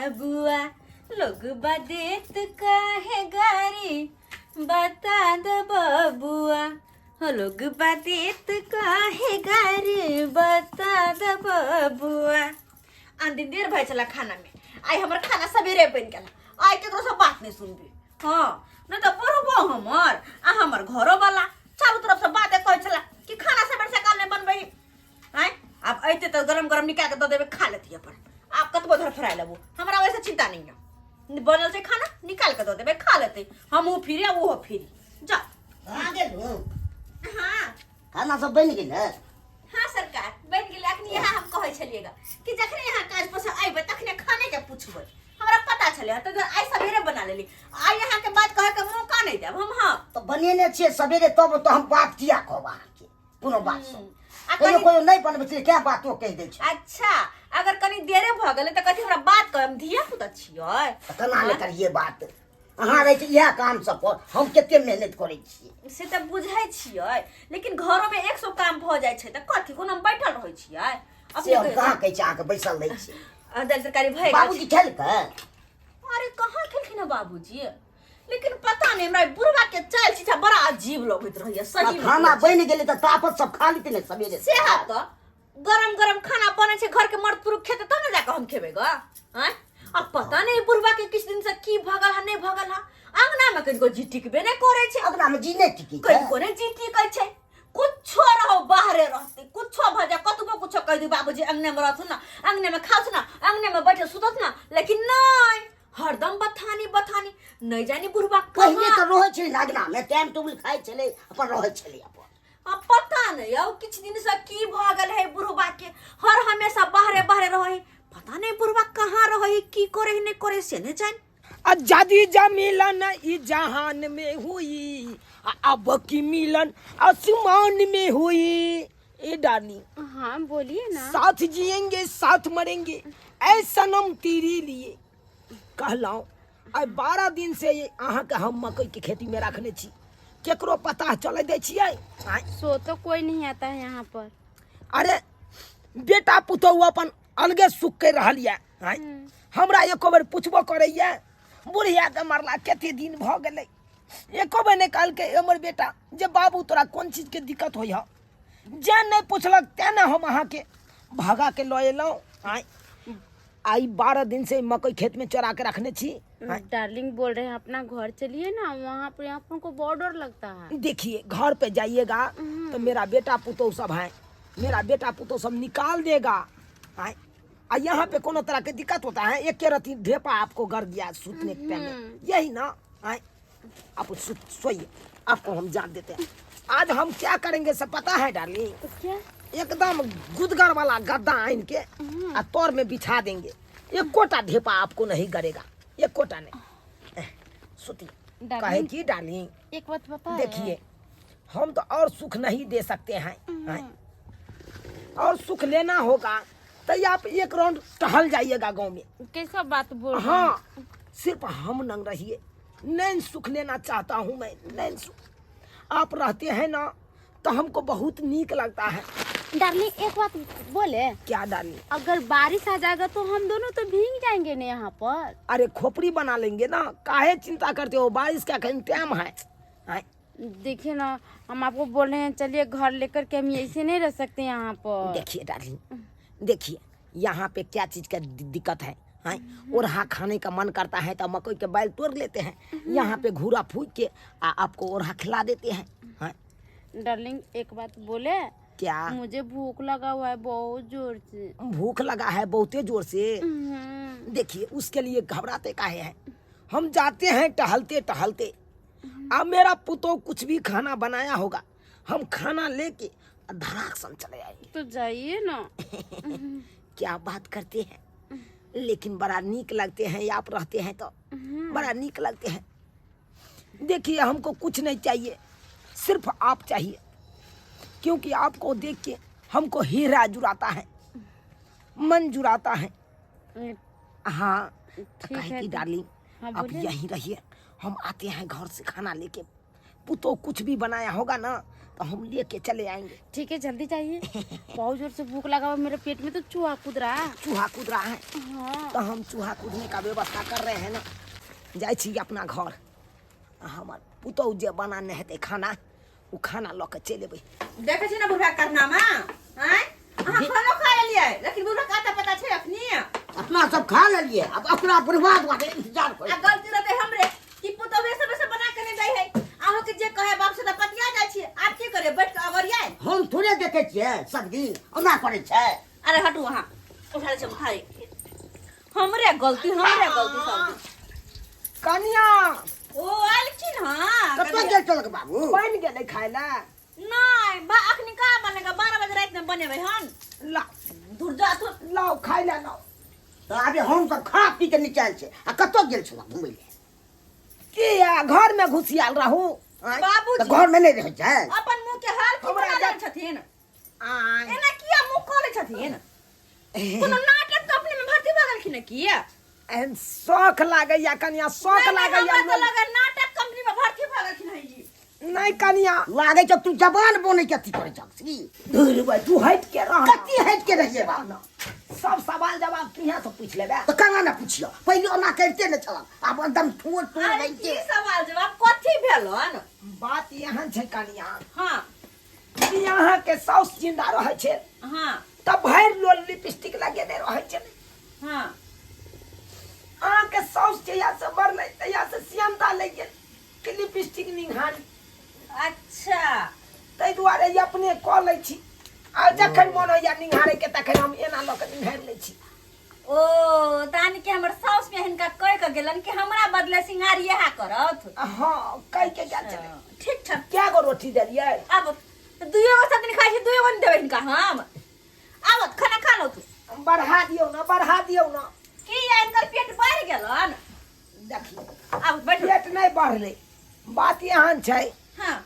बाबुआ लोग बदेत काहे गारी बता दो बाबुआ हो लोग बदेत काहे गारी बता दो बाबुआ। आंधी देर भाई चला खाना में आई हमार खाना सवेरे बन गया आई केकरो से बात नहीं सुनबी। हाँ न तो बड़ो हमर आ हमर घरो वाला चारों तरफ से बातें कह चला कि खाना सवेरे से काल नहीं बनबई। आय आप ऐते तो गरम गरम निकाल के दे देबे खा लेती अपन आप कतबो धर फराई लेबो हमरा वैसे चिंता नहीं है बनल से खाना निकाल के दे देबे खा लेते हम वो फिरे वो फिरी जा आ गेलू। हाँ खाना सब बन गेल। हाँ सरकार बन गेल। अखनी यहाँ हम कहै छलिएगा कि जखने यहाँ काज पर से आइबे तखने खाने के पूछबै हमरा पता चले तो आई सवेरे बना लेली आई यहाँ के बात कहे के मौका नहीं देब हम। हाँ तो बनेने छे सवेरे तब तो हम बात किया कहबा के कोनो बात सुन कोई कोई नहीं बनबे छे क्या बातो कह दे छे। अच्छा अगर कनी देरे भ गेले त कथि हमरा बात कहम धिया पुता छियै तना ले करिए बात अहाँ रहे छी यह काम सब पर हम केते मेहनत करै छी से त बुझै छियै लेकिन घरो में 100 काम भ जाय छै त कथि कोन हम बैठल रहै छियै से हम कहाँ कहै छी आके बैसल रहै छी। दाल तरकारी भए बाबूजी खेल के अरे कहाँ खेलखिन बाबूजी लेकिन पता नहीं हमरा बुढ़वा के चाल चीचा बड़ा अजीब लगैत रहैया सही में। खाना बन गेले त तापत सब खा लेते ने सवेरे से हाथ गरम गरम खाना बने छै घर के मर्द पुरुष खेते तब ना जाके हम खेबे ग। हैं अब पता नहीं बुढ़वा के किस दिन से की भगल है नहीं भगल है अंगना में कनिको जी टिकबे नहीं करे छै अंगना में जी नहीं टिकी कनिको नहीं जी टिकै छै कुछो रहो बाहरे रहते कुछो भजा कतबो कुछो कह दी बाबूजी अंगने में रहथुन ना अंगने में खाथुन ना अंगने में बैठे सुतत ना लेकिन नहीं हरदम बथानी बथानी नहीं जानी बुढ़वा पहले तो रहे छे अंगना में टाइम टेबल खाए चले अपन रहे छले अपन अब पता नहीं अब किछ दिन से की भ गेल है बुढ़वा के हर हमेशा बाहरे बाहरे रहे पता नहीं बुढ़वा कहाँ रहे की करे नहीं करे से नहीं जान। आजादी जा मिलन ई जहान में हुई अब की मिलन आसमान में हुई। ए डार्लिंग हाँ बोलिए ना। साथ जिएंगे साथ मरेंगे ऐ सनम तेरे लिए कहलाओ। अब 12 दिन से अहाँ के हम मकई के खेती में रखने छी केकरो पता चले दे छियै सो तो कोई नहीं आता है यहाँ पर। अरे बेटा पुतहु अपन अलगे सुख कर रहल ये हमरा एको बेर पूछबो करैया बुढ़िया के मरला कते दिन भ गेलै एको बेर निकाल के हमर बेटा जे बाबू तोरा कोन चीज के दिक्कत होय है जे नहीं पूछलक ते न हम अहाँ के भगा के लए एलौं। आई 12 दिन से मकई खेत में चरा के रखने छी। डार्लिंग बोल रहे हैं अपना घर चलिए ना वहाँ पर अपन को बहुत डर लगता है। देखिए घर पे जाइएगा तो मेरा बेटा पुतहु सब है मेरा बेटा पुतहु सब निकाल देगा। यहाँ पे कोनो तरह की दिक्कत होता है एक रति ढेपा आपको गर दिया सूतने के टाइम में यही ना आप सोइए आपको हम जान देते हैं। आज हम क्या करेंगे सब पता है डार्लिंग तो क्या एकदम गुदगर वाला गद्दा आइन के तौर में बिछा देंगे एक कोटा ढेपा आपको नहीं गरेगा एक कोटा नहीं सोतिए कहे की डार्लिंग एक बात बता देखिए हम तो और सुख नहीं दे सकते हैं और सुख लेना होगा तो आप एक राउंड टहल जाइएगा गांव में। कैसा बात बोल रहे हाँ सिर्फ हम नंग रहिए नैन सुख लेना चाहता हूँ मैं नैन सुख आप रहते हैं ना तो हमको बहुत नीक लगता है। डार्लिंग एक बात बोले क्या डार्लिंग अगर बारिश आ जाएगा तो हम दोनों तो भीग जाएंगे ना यहाँ पर। अरे खोपड़ी बना लेंगे ना काहे चिंता करते हो बारिश का कहीं टाइम है। देखिए ना हम आपको बोल रहे हैं चलिए घर लेकर के हम ऐसे नहीं रह सकते यहाँ पर। देखिए डार्लिंग देखिए यहाँ पे क्या चीज का दिक्कत है ओरहा खाने का मन करता है तो मकई के बैल तोड़ लेते हैं यहाँ पे घूरा फूक के आपको ओरहा खिला देते हैं। डार्लिंग एक बात बोले क्या मुझे भूख लगा हुआ है बहुत जोर से। भूख लगा है बहुते जोर से। देखिए उसके लिए घबराते काहे हैं हम जाते हैं टहलते टहलते अब मेरा पुतो कुछ भी खाना बनाया होगा हम खाना लेके धड़ाक सन चले आएंगे। तो जाइए ना। क्या बात करते हैं लेकिन बड़ा नीक लगते हैं आप रहते हैं तो बड़ा नीक लगते हैं। देखिए हमको कुछ नहीं चाहिए सिर्फ आप चाहिए क्योंकि आपको देख के हमको हीरा जुड़ाता है मन जुड़ाता है। हाँ ठीक है डार्लिंग हाँ, आप यहीं रहिए हम आते हैं घर से खाना लेके पुतो कुछ भी बनाया होगा ना तो हम लेके चले आएंगे। ठीक है जल्दी जाइए। बहुत जोर से भूख लगा हुआ मेरे पेट में तो चूहा कूद रहा है। चूहा कूद रहा है हाँ तो हम चूहा कूदने का व्यवस्था कर रहे हैं ना। जाए छी अपना घर हमार पुतौ जे बनाने हेतै खाना वो खाना लऽ के चलि अबै। देखे छी ना बुढ़ा करनामा हैं अहाँ खाना खा लेलिए लेकिन बुढ़ा का पता छै अखनी अपना सब खा लेलिए अब अपना बर्बाद वाले इंतजार आ कर। गलती रहते हमरे कि पुतौहे सब बना के नहीं दै है अहाँ के जे कहे बाप से त पतिया जाय छी आप की करे बैठ के अगरिया हम थोड़े देखे छियै सब दिन ओना करे छै। अरे हटू वहां उठा ले चल खाई हमरे गलती सब कनिया ओ आलखिन हां कतऽ गेल चलक बाबू? बन गेलै खाय ला? नहीं बा अखनी का बनेगा 12 बजे रात में बनेबै हन ला दूर जा तो लाओ खाय ला लाओ। तो अभी हम सब खा पी के निकल छै आ कतऽ गेल छल घुमै ले? किया घर में घुसियाल रहू? बाबूजी तो घर में नहीं रह छै? अपन मुंह के हाल की हमरा बना जा- दै छथिन आय एना किया मुंह खोले छथिन कोनो नाटक कंपनी में भर्ती भ गेलखिन किया एहन शौक लागैया कनिया शौक लागैया। हमरा तो लगा नाटक कंपनी में भर्ती भ गेलखिन है जी नहीं कनिया लागे छ तू जबान बने के अथी करे छस की? धुर भाई तू हट के रह। कति हट के रहिए बा ना सब सवाल जवाब किया से पूछ लेबे। तो कहाँ ना पूछियो पहले ओना करते न छल अब एकदम ठोर ठोर अरे रही की के। सवाल जवाब कथी भेलन बात यहाँ छै कनिया हां कि यहाँ के साउस जिंदा रहे छै हां तब भैर लोल लिपस्टिक लगेने रहे छै। हां अहाँ के साउस जहिया से बढ़ले तहिया से सियंता ले गेल कि लिपस्टिक निहारी। अच्छा ताहि दुआरे ई अपने कऽ लै छी आ जखन मन होइया निहारे के तखन हम एना लऽ के निहारि लै छी। ओ तानी के हमर साउस में हिनका कह के गेलन कि हमरा बदले सिंगार यहा करत हाँ कह के क्या चले। ठीक ठीक क्या गो रोटी देलियै? अब दुइयो गो सब दिन खाइ छी दुइयो गो नहीं देबै हिनका हम आब खाना खा लो तू बढ़ा दियौ ना की या इनकर पेट बढ़ गेलन देखिए अब बैठ पेट नहीं बढ़ले बात यहाँ छै हां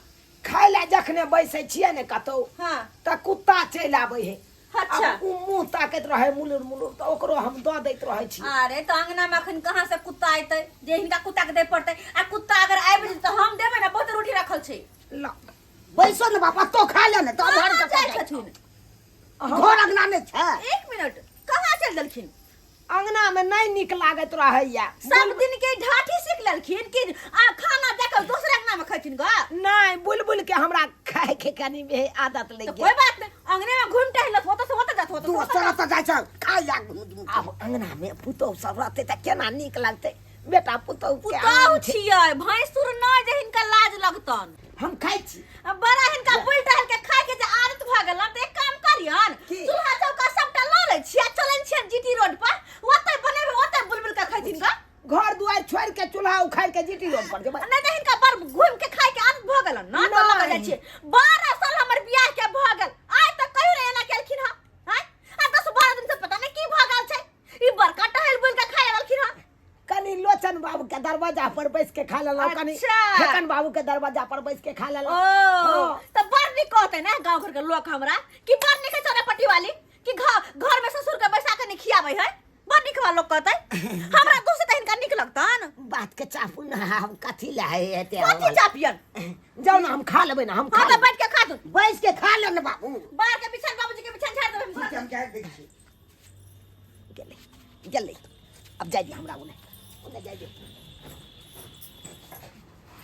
खाय ला जखने बैसे छियै ने कतौ हां त कुत्ता चलि आबै है। अच्छा अब उ मुंह ताकैत रहे मुलुर मुलुर तो ओकरो हम दऽ दैत रहे छी। अरे तो अंगना में अखन कहाँ से कुत्ता आइते जे हिनका कुत्ता के दे पड़ते आ कुत्ता अगर आबि जेतै तो हम देबै ना बहुत रोटी रखल छै ला बैसो न बापा तो खा ले न तो घर कहाँ के जाइ जाय छथिन घर अंगना में छै। एक मिनट कहाँ चल देलखिन अंगना में नहीं निक लागत रहैया। सब दिन के ढाठी सीख लेलखिन कि आ खाना देकर दूसरे अंगना में खैथिन गा नहीं बुलबुल के हमरा खाए के कनी में आदत लग तो गया। कोई बात नहीं अंगने में घूम टहलत होता से होता जात होता तू होता सरत जाय छ खा या अब अंगना में पुतौ सब रहते त केना निक लागते बेटा पुतौ के पुतौ आम छै। छियै भैंसुर न जे हिनका लाज लगतन हम खाइ छी अब बड़ा हिनका बुल टहल के खाए के जे आदत भ गेलन त एक काम करियन की? चूल्हा चौका सबटा ल लै छियै चलन छियै जीटी रोड पर ओतै बनेबै ओतै बुलबुल के खैथिन गा घर दुआर छोड़ के चूल्हा उखाड़ के जीटी रोड पर जेबै। नहीं तो हिनका पर घूम के खाए के आदत भ गेलन ना तो लग जाइ छै 12 साल हमर बियाह के भ गेल आइ तक कहियो रे एना केलखिन ह हैं आ 10-12 दिन से पता नहीं की भ गेल छै ई बड़का टहल बुल के खाए लगलखिन ह कनी लोचन बाबू के दरवाजा पर बैस के खा लेलौ कनी अच्छा। हेकन बाबू के दरवाजा पर बैस के खा लेलौ। ओ तो बड़ निक कहते ना गांव घर के लोग हमरा कि बड़ निक चौरापट्टी वाली कि घर में ससुर के बैसा के नहीं खियाबै है बड़ निक वाला लोग कहते हमरा दूसरे त हिनका निक लगतन बात के चापू ना हम कथी लाए एते कथी चापियन जाओ ना हम खा लेबै ना हम खा हां तो बैठ के खा दू बैस के खा ले न बाबू। बाहर के बिछन बाबूजी के बिछन झाड़ देबै हम क्या देखी गेले अब जाइए हमरा उन्हें जाइए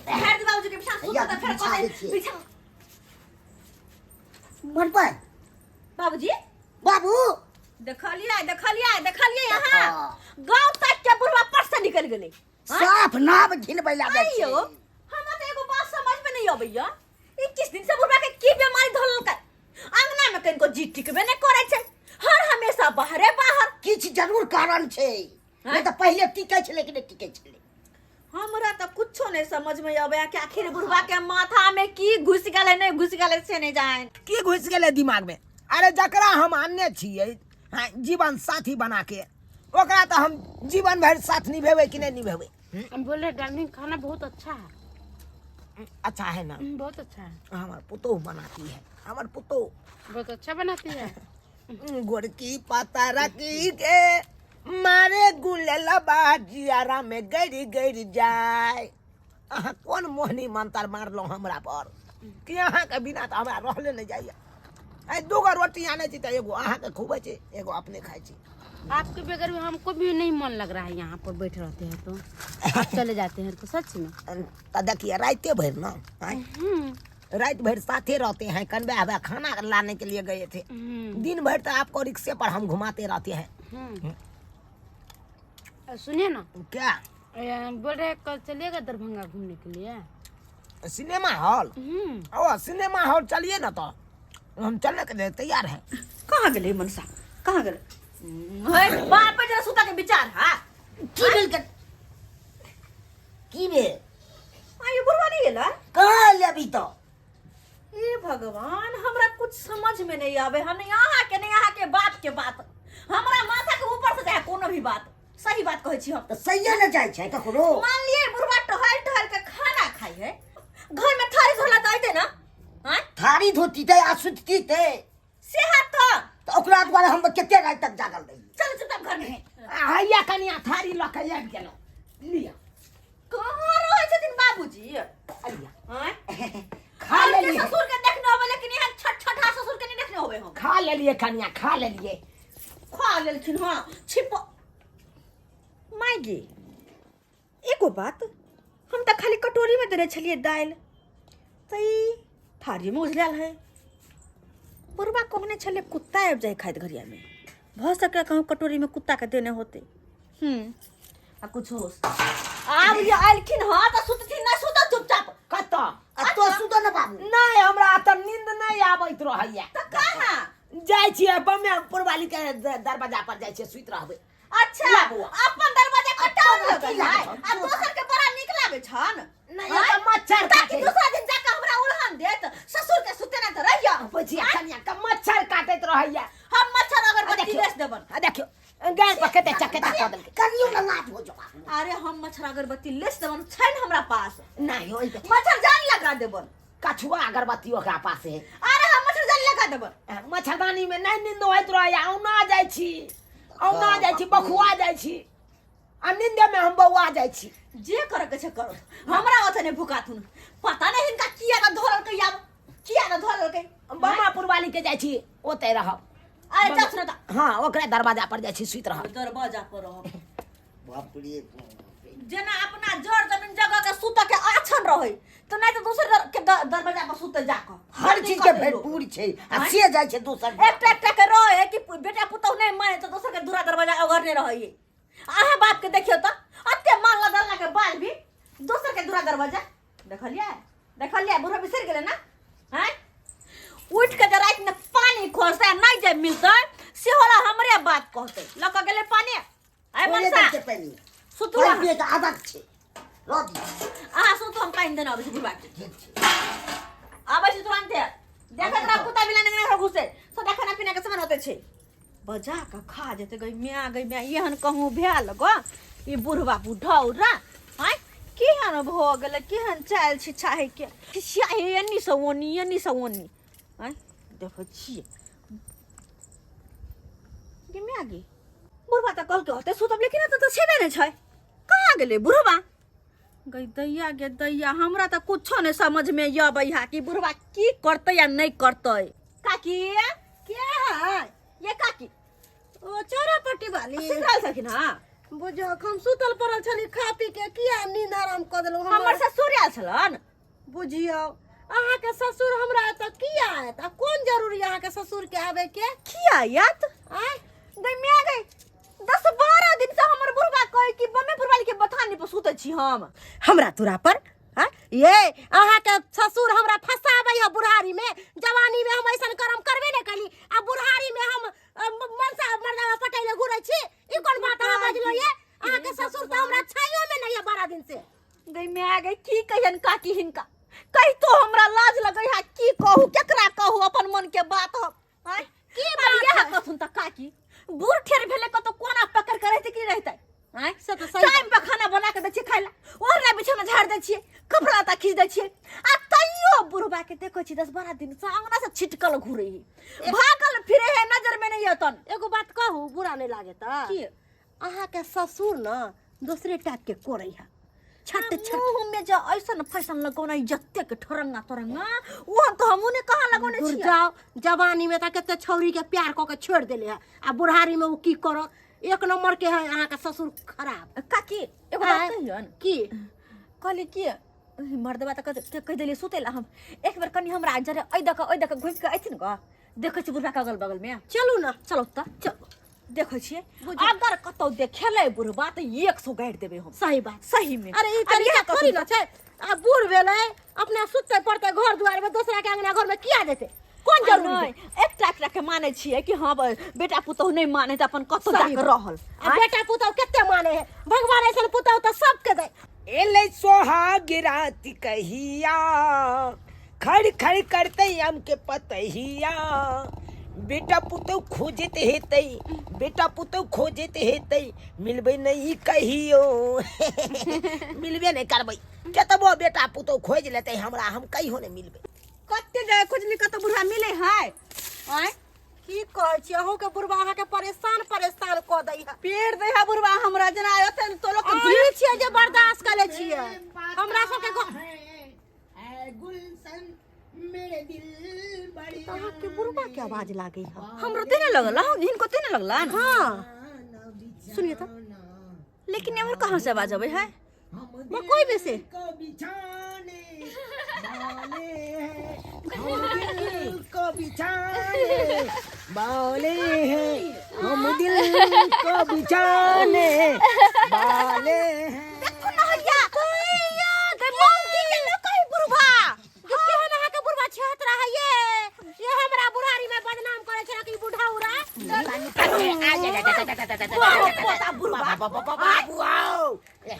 झाड़ दे बाबूजी के बिछन या सुत त फिर बिछा दै कहै छियै। बिछन मन पर बाबूजी बाबू देखलिए यहाँ गांव तक के बुढ़वा पर से निकल गेले साफ नाम घिनबै लागल छै। अयो हमरा तो एगो बात समझ में नहीं आबैया 21 दिन से बुढ़वा के की बीमारी धरल का अंगना में कनको जी टिकबे नहीं करे छै हर हमेशा बाहरे बाहर किछ जरूर कारण छै नहीं तो पहले टिकै छलै कि नहीं टिकै छलै। हमरा तो कुछो नहीं समझ में आबे कि आखिर बुढ़वा के माथा में की घुस गेले नहीं घुस गेले से नहीं जान की घुस गेले दिमाग में। अरे जकरा हम आनने छियै हाँ, जीवन साथी बना के ओकरा तो हम जीवन भर साथ निभेबै कि नहीं निभेबै। हम बोल रहे डार्लिंग खाना बहुत अच्छा है। अच्छा है ना बहुत अच्छा है। हमार पुतोह बनाती है हमार पुतोह बहुत अच्छा बनाती है। गोरकी पता रखी के मारे गुलेला बाजियारा में गड़ी गड़ी जाए। अहाँ कौन मोहनी मंत्र मारलो हमरा पर कि अहाँ के बिना तो हमरा रहले नहीं जाइए। आई 2 गो रोटी आने छी तो एगो अहाँ के खुबे छी, एगो अपने खाई छी। आपके बगैर में हमको भी नहीं मन लग रहा है, यहाँ पर बैठ रहते हैं तो आप चले जाते हैं तो सच में। तो देखिए राइते भर ना, रात भर साथे रहते हैं, कन्वे हवा खाना लाने के लिए गए थे। दिन भर तो आपको रिक्शे पर हम घुमाते रहते हैं। सुनिए ना, क्या बोल रहे कल चलिएगा दरभंगा घूमने के लिए। Cinema hall? ओ सिनेमा हॉल चलिए ना, तो हम चलने के लिए तैयार हैं। कहाँ गेले मनसा, कहाँ गेले? बाहर पर जरा सुता के विचार। हाँ की बे ये बुढ़वा नहीं गेला? कहाँ ले अभी तो? हे भगवान, हमरा कुछ समझ में नहीं आवे। हम यहाँ के नहीं, यहाँ के बात के बात हमरा माथा के ऊपर से जाए। कोनो भी बात सही बात कहै छी हम। तो सही न जाय छै ककरो। मान लिए बुढ़वा टहल टहल के खाना खाई है, घर में थारी धोला तो आइते ना। हाँ थारी धोती थे आ सुतती थे सेहत तो ओकरा द्वारा हम केते रात तक जागल रही। चल चुपचाप घर में हैया कनिया थारी लऽ के आबि गेलौ। लिया कहाँ रहे छथिन बाबूजी? अलिया हाँ खा लेलिए, ससुर के देखने होवे, लेकिन यहाँ छठा ससुर के नहीं देखने होवे। हम खा लेलिए कनिया, खा लेलिए। खा लेलखिन। हाँ छिप मायगे एगो बात, हम तो खाली कटोरी में देने छलिए दाल, तई थारी में उझलल है। बुढ़वा कहने छले कुत्ता आबि जाए खाइत घरिया में, भ सके कहूँ कटोरी में कुत्ता के देने होते। आ कुछ होश आब ये आलखिन। हाँ तो सुतथिन ना, सुत चुपचाप। कत आ तो सुत न बाबू। नहीं, हमरा त नींद नहीं आबैत रहैया। तो कहाँ जाय छियै बम्मे पुरवाली के दरवाजा पर जाय छियै, सुइत रहबै। अच्छा अपन दरवाजा खटाव लगल है आ दोसर के बड़ा नीक लागे छन। नहीं तो मच्छर ताकि काटे, दूसरा दिन जाके हमरा उड़हन देत, ससुर के सुते ना तो रहिया। बुझिया कनिया के मच्छर काटैत रहैया। हम मच्छर अगरबत्ती लेस देबन। देखियो गाय पर कते चकेता कऽ देलकै। कनियो न लाट हो जो। अरे हम मच्छर अगरबत्ती लेस देबन, छैन हमरा पास। नहीं होई त मच्छर जान लगा देबन। कछुआ अगरबत्ती ओकरा पास है। अरे हम मच्छर जान लगा देबन। मच्छरदानी में नहीं नींद होइत रहैया। औना जाइ छी, औना जाइ छी, बखुआ जाइ छी, आ नींदे में हम बौआ जाइ छी। जे करे के छै करो, हमरा ओतने भुकाथुन। पता नहीं इनका किया ना धरल के, या किया ना धरल के। बम्मा पुरवाली के जाइ छी, ओते रहब। अरे चल सुनता, हाँ ओकरे दरवाजा पर जाइ छी, सुइत रहब। दरवाजा पर रह। बाप रे जेना अपना जड़ जमीन जगह के सुत के आछन रहे, तो नहीं तो दूसरे के दरवाजा पर सुते जाकर। हर चीज के भरपूर छै आ से जाय छै दोसर। एक के रहे कि बेटा पुतौ नहीं माने तो दोसर के दूरा दरवाजा अगरने रहिए। आहा बाप के देखियो तो अत्ते मांगला दलला के बाद भी दोसर के दूरा दरवाजा देखलिए बुढ़ा बिसर गेले ना। हैं उठ के रात में पानी खोसता नहीं जे मिलते से होला हमरे बात कहते लक गेले पानी। आय मनसा सुतु पानी के आदत छै रोटी। आहा सुतु हम काइन देना अबे बुढ़ा के आबे से तुरंत देखत ना कुत्ता बिला नहीं घर घुसे सदा खाना पीना के सामान होते छे बजा का खा जेते गई मैं एहन कहूँ भेल गो ई बुढ़वा बुढ़ौरा। हैं केहन भ गेले, केहन चाल छी चाहे के खिसियाही एनी सवनी हैं देखो छी के मैं आगे बुढ़वा त कल के होते सुतब, लेकिन त छेबे नै छै। कहाँ गेले बुढ़वा? गई दैया गे दैया, हमरा त कुछो नै समझ में आबै हा कि बुढ़वा की करतै या नहीं करतै। काकी के है ये काकी ओ चौरापट्टी वाली सिखल सकिन। हां बुझो हम सुतल पड़ल छली खा पी के किया नींद आराम क देलौ। हमर ससुर आयल छलन। बुझियो अहाँ के ससुर हमरा त किया है त कोन जरूरी अहाँ के ससुर के आवे के किया यात आय गई मैं गई 10-12 दिन से हमर बुढ़वा कहे कि बम्मे पुरवाली के बथानी पर सुतै छी हम हमरा तुरा पर। हां ये अहाँ के ससुर हमरा फसाबै है बुढ़ारी में। जवानी में हम ऐसन करम करबे न कली आ बुढ़ारी में हम मनसा मर्दावा पटैले घुरै छी। ई कोन बात अहाँ बजलो ये? अहाँ के ससुर त हमरा छाइयो में नहीं है 12 दिन से। गई मैं गई की कहियन काकी हिनका कहि तो हमरा लाज लगै है की कहू केकरा कहू अपन मन के बात हम। हैं की बात है कथुन त काकी बूढ़ ठेर भेले क तो कोना पकड़ के रहते की रहते। हैं से तो सही टाइम पे खाना बना के दै छी खाइला, ओहरा बिछौना झाड़ दै छी, कपड़ा ता खींच दै छी आ तइयो बुढ़वा के देखै छी 10-12 दिन से अंगना से छिटकल घुरे है, भागल फिरे है, नजर में नहीं अतन। एगो बात कहू बुरा नहीं लागे त की अहाँ के ससुर न दूसरे टाइप के कोरै है। छट छट मुंह में जा ऐसा न फैशन लगौना जत्ते के ठरंगा तरंगा वो तो हमू ने कहा लगौने दूर छिया जाओ जवानी में त केते छौरी के प्यार क के छोड़ देले है आ बुढ़ारी में वो की कर एक नंबर के है अहाँ के ससुर खराब काकी एगो बात कहियो न की कहली की मर्दबा त कह देली सुतेला हम एक बार कनी हमरा जरे ओइ दक घुस के आइथिन ग देखै छी बुढ़बा के अगल बगल में चलू ना चलो त चलो देखै छिए अगर कतौ देखेले बुढ़बा त 100 गाड़ देबे हम सही बात सही में अरे ई तरीका थोड़ी ना छै आ बूढ़ भेले अपना सुते पड़ते घर दुआर में दूसरा के अंगना घर में किया देते कौन जरूरी है एकटा के माने छिए कि हां बेटा पुतौ नहीं माने त अपन कतौ जाके रहल आ बेटा पुतौ केते माने है भगवान ऐसन पुतौ त सबके दे एले सोहाग रात कहिया खड़ खड़ करते हमके पतहिया बेटा पुतौ खोजते हेतै बेटा पुतौ खोजते हेतै मिलबे नहीं कहियो मिलबे नहीं करबै केतबो बेटा पुतौ खोज लेतै हमरा हम कहियो नहीं मिलबै कत्ते जाय खोजली कत बुढ़ा मिले है आय की कहै छी अहू के बुढ़वा अहाँ के परेशान क दै है पेड़ दे है बुढ़वा हमरा जना आयत तो लोग ई छियै जे बर्दाश्त करे छियै हमरा सब के गुलशन मेरे दिल बड़ी अहाँ के बुढ़वा के आवाज लागे है हमरो तेने लगल हिनको तेने लगला हां सुनिए तो लेकिन एमर कहां से आवाज आवे है मैं कोई में से को बिछाने वाले हैं हम दिल को बिछाने वाले हैं हम दिल को बिछाने वाले हैं देखो ना भैया गई मौम की के न कहि बुढ़वा के है ना के बुढ़वा छत रहा ये हमरा बुढ़ारी में बदनाम करे छै कि बुढ़ाउरा पोता बुढ़वा बाबू आओ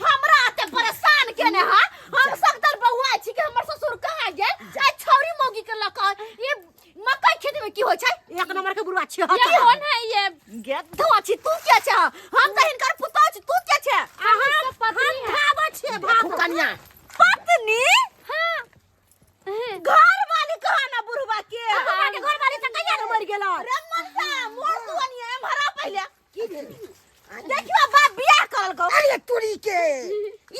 हमरा आते परेशान केने हा हम सख्तर बहुआ छी कि हमर ससुर कहां गेल आ छौरी मोगी के लका ये मकई खेत में की होय छै एक नंबर के बुढ़वा छे ये कौन है ये गेद्धो छी तू क्या छ हम त हिनकर पुतौ छी तू क्या छ हम भाव छे भाव कन्या पत्नी हाँ घर वाली कहा ना बुढ़वा के हमरा के घर वाली त कहिया न मर गेल रे मन्ना मोर दुनिया में भरा पहले की देखियो बाप बियाह करल गो अरे तुरी के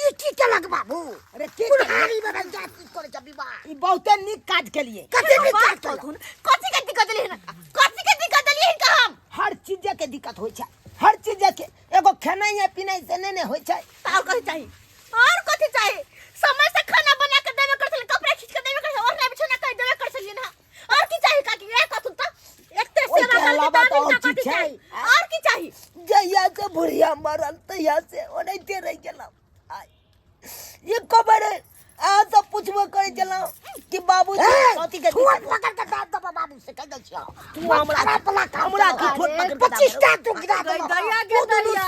ई की केलक बाबू अरे के बुढ़ारी में रह जा की करे छ विवाह ई बहुते निक काज के लिए कते निक काज कथुन कथि के दिक्कत देली कथि के दिक्कत देली हिनका हम हर चीज के दिक्कत होय छै हर चीज के एगो खेनाई है पिनाई से नहीं होय छै और कथि चाहिए और कथि चाहिए समय से खाना बना के देवे कर कपड़ा खींच के देवे कर और ना बिछोना कर देवे कर सलिए ना और की चाहिए काकी ये कथुन त एकते सेवा अलावा तो और कथि चीज छै चाहिए और की चाहिए जहिया से बुढ़िया मरल तहिया से ओनैते रह गेलौ ये खबर आ सब पूछबो करे चला कि बाबू कथि के ठोट पकड़ के दाद दबा बाबू से कह दै छियो तू हमरा की ठोट पकड़ के 25 टा तू गिरा दे गया के दरिया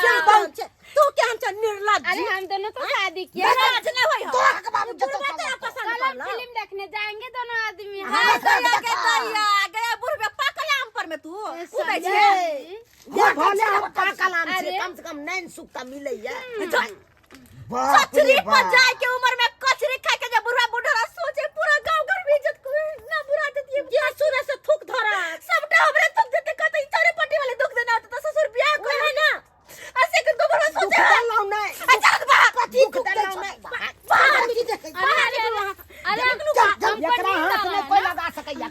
तू क्या हम निर्लज्ज अरे हम दोनों तो शादी किए आज नहीं होई तो के बाबू जतो तेरा पसंद कल हम करला फिल्म देखने जाएंगे दोनों आदमी हां गया के दरिया गया बुढ़बे पाकल आम पर में तू उदै छे ये भले हम पाकलाम से कम से कम नैन सुक्ता मिलै है कचरी पर जाए के उम्र में कचरी खा के जब बुढ़ा बुढ़ा सोचे पूरा गांव घर में इज्जत को ना बुरा देती है ये सुरे से थूक धरा सबटा हमरे दुख देते कहते चारे पट्टी वाले दुख देना तो ससुर ब्याह को है ना ऐसे कि दोबारा सोचे लाऊ नहीं अच्छा बात कथि दुख लाऊ नहीं बाहर निकल जा अरे एकरा हाथ में कोई लगा सकैया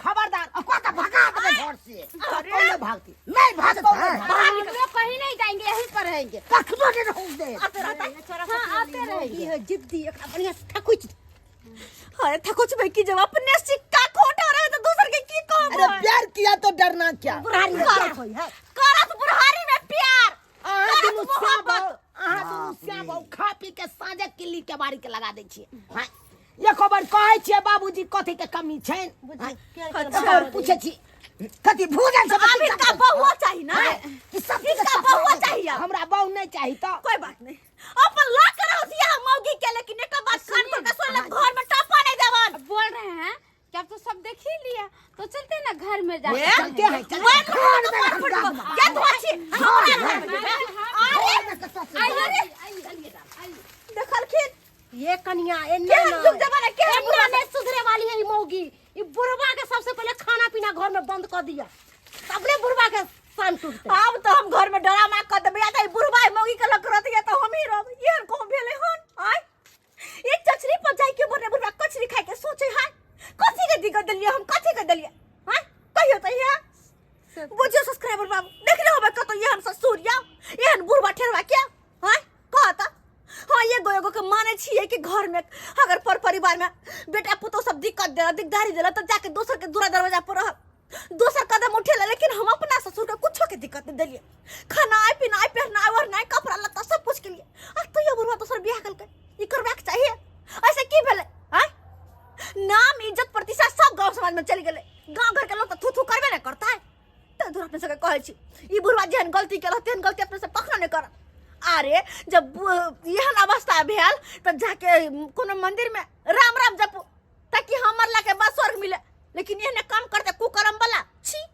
खबरदार अको का भगा दे घर से कौन भागती मैं भागता हूं हम लोग कहीं नहीं जाएंगे यहीं पर रहेंगे कखनो के रहू दे हाँ आते रहेंगे ये जिद्दी एकरा बढ़िया से ठकुच अरे ठकुच भाई की जब अपने सिक्का खोटा रहे तो दूसर के की कहब अरे प्यार किया तो डरना क्या बुढ़ारी में क्या होई है करत बुढ़ारी में प्यार आहा दुनु श्याम खा पी के साँझे किल्ली के बारी के लगा दै छियै हां ये खबर कहै छियै बाबूजी कथि के कमी छैन अच्छा पूछै छी कथि भोजन सब अभी का बहुआ चाहिए ना कि सब इसका बहुआ चाहिए हमरा बहु नहीं चाहिए तो कोई बात नहीं अपन ला कर रहो दिया मौगी के लेकिन एक बात कान पर के सुन ले घर में टपा नहीं देवन बोल रहे हैं कि अब तो सब देख ही लिया तो चलते ना घर में ये जाके चलते हैं क्या तू अच्छी देखलखिन ये कन्या ए क्या जुग जमाना क्या ए बुढ़ा ने सुधरे वाली है मौगी ये बुढ़वा के सबसे पहले खाना पीना घर में बंद कर दिया सबने बुढ़वा के शाम टूटते अब तो हम घर में ड्रामा कर देबे या बुढ़वा मौगी के लग रहत या तो हम ही रह ये को भेले हन आय ये चचरी पर जाई के बोले बुढ़वा कचरी खाए के सोचे है कथी के दिक्कत दलिए हम कथी के दलिए हां कहियो त ये बुझियो सब्सक्राइबर बाबू देख ले होबे कतो ये ससुर या ये बुढ़वा ठेरवा क्या हां कहता हाँ ये गोयगो के माने छिए कि घर में अगर पर परिवार में बेटा पुतो सब दिक्कत दे दिकदारी देला तो जाके दोसर के दूरा दरवाजा पर रह दोसर कदम उठेला लेकिन हम अपना ससुर के कुछो के दिक्कत नहीं देलिए खाना पीना पहना और नहीं कपड़ा लत्ता सब कुछ के लिए आ तो ये बुढ़वा दोसर बियाह करके ई करबाक चाहिए ऐसे की भेले हां नाम इज्जत प्रतिष्ठा सब गांव समाज में चली गेले गांव घर के लोग तो थू थू करबे नहीं करता है तो दूर अपने से कहै छी ई बुढ़वा जेहन गलती केला तेहन गलती अपने से कखनो नहीं कर अरे जब यहन अवस्था भेल तो जाके कोनो मंदिर में राम राम जपो ताकि हमर ला के बाद स्वर्ग मिले लेकिन ये काम करते कुकर्म वाला छी